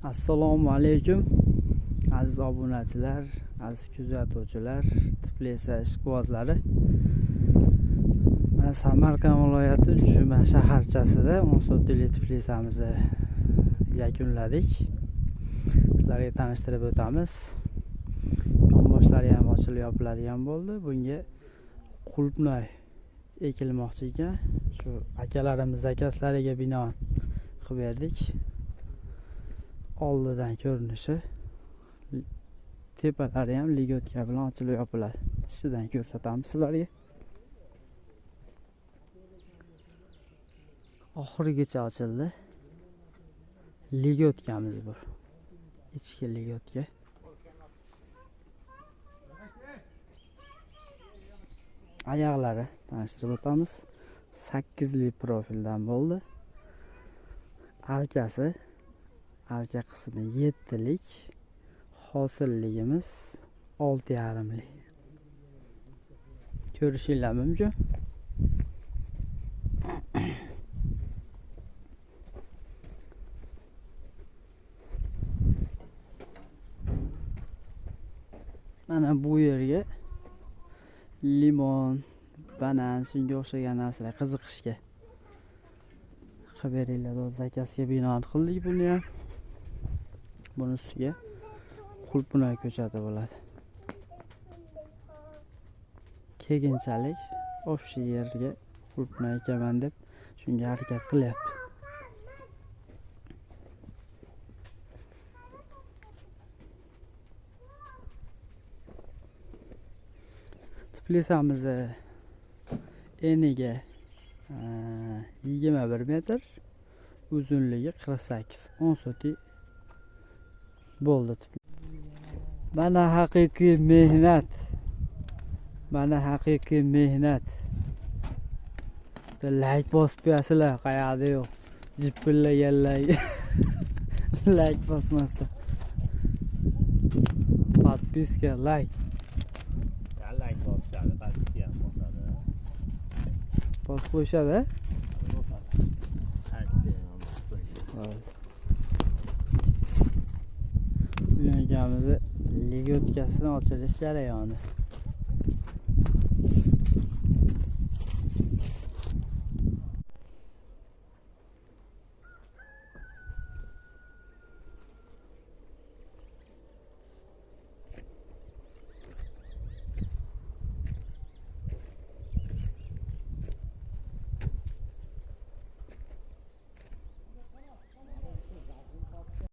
Assalomu alaykum aziz obunachilar, aziz kuzatuvchilar, Tbilisi ishqibozlari. Mana Samarqand viloyati Juma shaharchasida 14 yillik Tbilisimizni yakunladik. Sizlarga tanishtirib o'tamiz. Yonboshlari ham ochilib yopiladigan bo'ldi. Bunga qulpnoy ekilmoqchi ekan. Shu akalarimiz zakaslariga binoan qilib berdik. Oldidan ko'rinishi, tepalari ham ligotka bilan ochilib yopiladi. Ichidan ko'rsatamiz sizlarga. Oxirigacha ochildi. Ligotkamiz bu. Ichki ligotka. Oyoqlari tanishtirib o'tamiz. 8 li profildan bo'ldi. Arka qismi 7 lik, hosilligimiz 6,5 lik. Ko'rishinglar mumkin. Mana bu yerga limon, banan, shunga o'xshagan narsalar qiziqishga qilib beringlar. Zakasiga binoan qildik buni ham. Buni ustiga qulpnoy ko'chati bo'ladi. Keyinchalik o'sha yerga qulpnoy ekaman deb shunga harakat qilyapti. Tbilisimiz eniga 21 metr, uzunligi 48, 10 soti bo'ldi. Mana haqiqiy mehnat. Like bosib qo'yasizlar, qayerda yo'q. Jipillaganlar like bosmasdan. Podpiska, like. Like bosishadi, podpiska ham bosadi. Bosib qo'yishadi. Uyamizni ligotkasidan ochilish jarayoni.